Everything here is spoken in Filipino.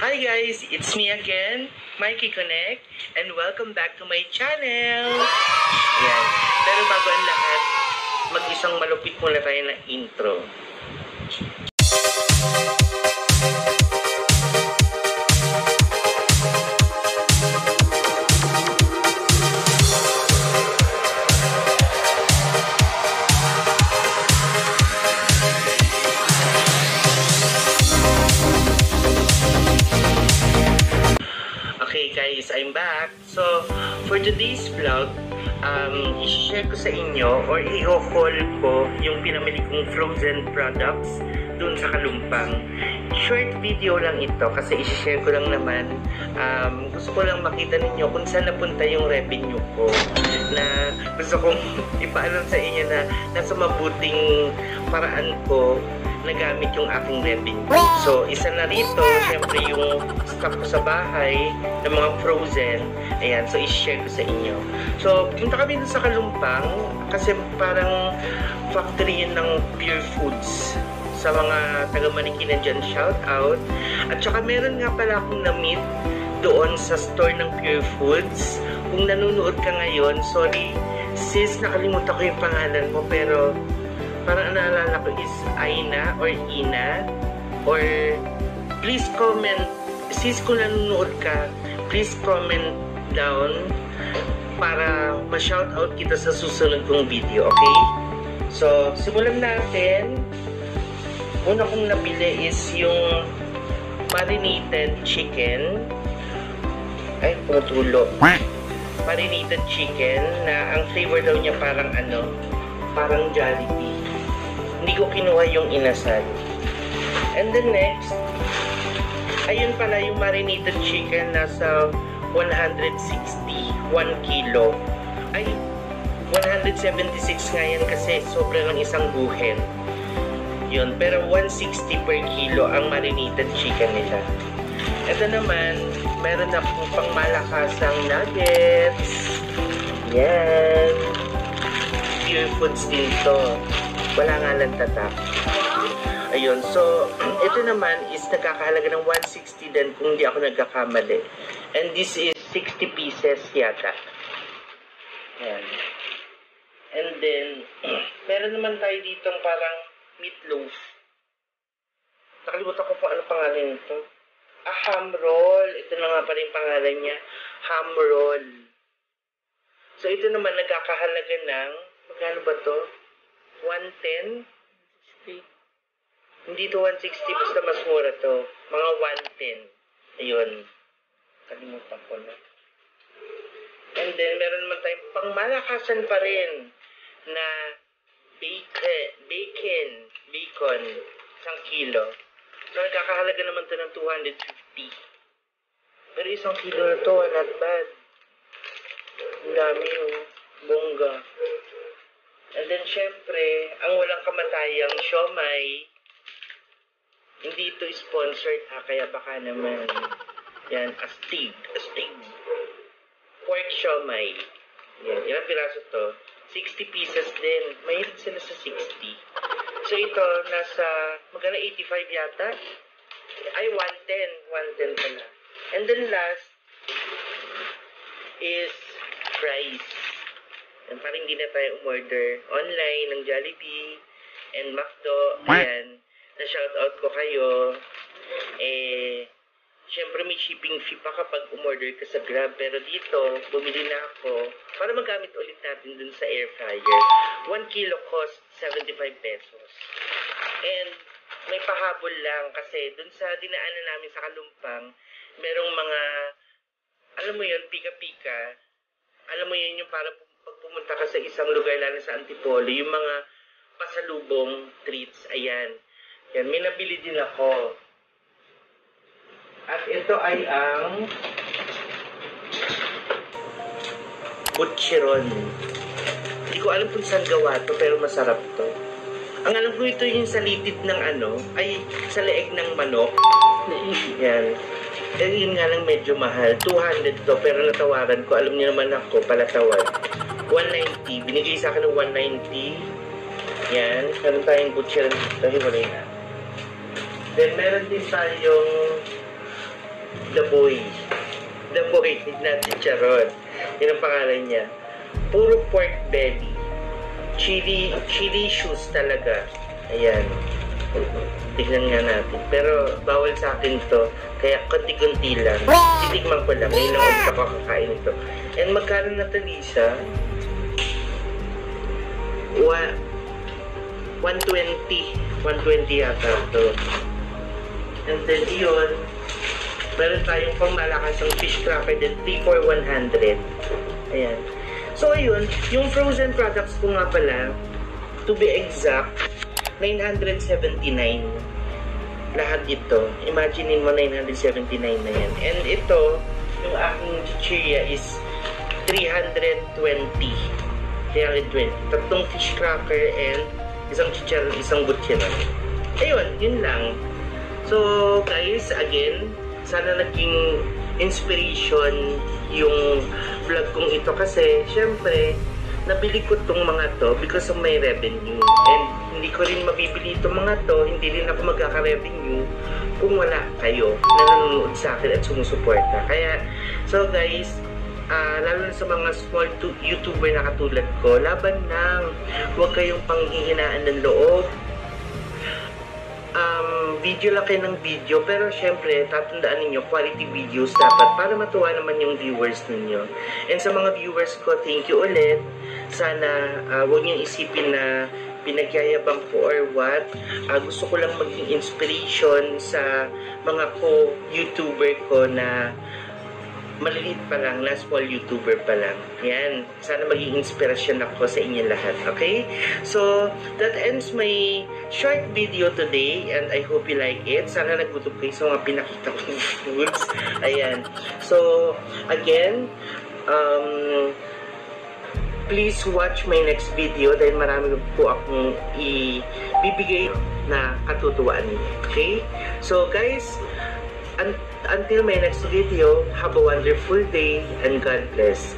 Hi guys, it's me again, Mikey Connect, and welcome back to my channel! Yan. Pero bago ang lahat, mag-isang malupit muna tayo na intro. Okay guys, I'm back. So, for today's vlog, i-share ko sa inyo or i-haul ko yung pinamili kong frozen products dun sa Kalumpang. Short video lang ito kasi i-share ko lang naman. Gusto ko lang makita ninyo kung saan napunta yung revenue ko. Na gusto kong ipaalam sa inyo na nasa mabuting paraan ko nagamit yung aking revenue. So, isa na rito, syempre yung stock ko sa bahay ng mga frozen. Ayan, so i-share ko sa inyo. So, punta kami dun sa Kalumpang kasi parang factory yun ng Pure Foods. Sa mga taga-Manikinan dyan, shout out. At saka meron nga pala akong na-meet doon sa store ng Pure Foods. Kung nanonood ka ngayon, sorry sis, nakalimutan ko yung pangalan mo, pero parang naalala ko is Aina or Ina, or please comment, sis kung nanonood ka, please comment down para ma-shoutout kita sa susunod kong video, okay? So, simulan natin. Una kong nabili is yung marinated chicken. Ay, pumutulo. Marinated chicken na ang flavor daw niya parang ano, parang Jollibee. Hindi ko kinuha yung inasal. And then next, ayun pala yung marinated chicken nasa 160, 1 kilo. Ay, 176 nga yan kasi sobra ng isang buhen. Yun, pero 160 per kilo ang marinated chicken nila. Ito naman, meron akong pangmalakasang nuggets. Yan. Pure Foods din to. Wala nga lang tatak. Ayun, so, ito naman is nagkakahalaga ng 160 din kung hindi ako nagkakamali. And this is 60 pieces yata. Ayan. And then, meron naman tayo ditong parang meatloaf. Nakalimutan ko kung ano pangalan nito. Ham roll. Ito na nga pa rin pangalan niya. Ham roll. So, ito naman nagkakahalaga ng, magkano ba to? 110? 60? Hindi to 160, basta mas mura to. Mga 110. Ayun. Kalimutan ko na. And then, meron naman tayong pangmalakasan pa rin na bacon. 1 kilo. So, nagkakahalaga naman to ng 250. Pero 1 kilo na to, not bad. Ang dami yung bongga. And then, syempre, ang walang kamatayang siomai, hindi ito sponsored ha, kaya baka naman. Yan, astig. Pork siomai. Yan, ilang piraso to? 60 pieces din. Mahilig sila sa 60. So, ito, nasa, magkano 85 yata? Ay, 110 pala. And then last is fries. And parang hindi na tayo umorder online ng Jollibee and McDo. Ayan, na-shoutout ko kayo. Siyempre may shipping fee pa kapag umorder ka sa Grab. Pero dito, bumili na ako para magamit ulit natin dun sa air fryer. 1 kilo cost 75 pesos. And may pahabol lang kasi dun sa dinaanan namin sa Kalumpang, merong mga, alam mo yun, pika-pika. Alam mo yun yung para pag pumunta ka sa isang lugar, lalo sa Antipolo, yung mga pasalubong treats, ayan. Yan, may nabili din ako. At ito ay ang butcheron. Hindi ko alam kung saan gawa to, pero masarap to. Ang alam ko ito yung sa litid ng ano, ay sa leeg ng manok. Yan. Eh, yun nga lang medyo mahal. 200 to, pero natawaran ko. Alam niyo naman ako, palatawad. 190. Binigay sa akin ng 190. Yan. Meron tayong butcheron dito. Hiwalay na. Then, meron din tayong The Boy. The Boy, not Chicharon. Yun ang pangalan niya. Puro pork belly. Chili shoes talaga. Ayan. Tignan nga natin. Pero bawal sa akin to. Kaya konti-konti lang. Titigman ko lang. Ngayon lang ulit ako kakain ito. And magkano na ito, Lisa? 120 yata ito. And then yun, meron tayong pang malakas ng fish cracker din, 3 for 100. Ayan. So ayun, yung frozen products ko nga pala, to be exact, 979. Lahat ito. Imaginein mo 979 na yan. And ito, yung aking chichirya is 320. Tatlong fish cracker and isang chicharon, isang butcheron. Ayun, yun lang. So guys, again, sana naging inspiration yung vlog kong ito kasi syempre nabili ko tong mga to because of my revenue, and hindi ko rin mabibili itong mga to, hindi rin ako magkaka-revenue kung wala kayo na nanonood sa akin at sumusuporta. Kaya so guys, lalo na sa mga small YouTuber na katulad ko, laban lang, huwag kayong panghihinaan ng loob. Video lang kayo ng video, pero syempre tatandaan ninyo, quality videos dapat para matuwa naman yung viewers ninyo. And sa mga viewers ko, thank you ulit. Sana huwag niyong isipin na pinagyayabang ko or what. Gusto ko lang maging inspiration sa mga co-YouTuber ko na maliliit pa lang, last small YouTuber pa lang. Yan. Sana maging inspirasyon ako sa inyo lahat. Okay? So, that ends my short video today and I hope you like it. Sana nagutom kayo sa mga pinakita kong foods. Ayan. So, again, please watch my next video dahil marami po akong ibibigay na katutuwaan niyo. Okay? So, guys, until my next video, have a wonderful day and God bless.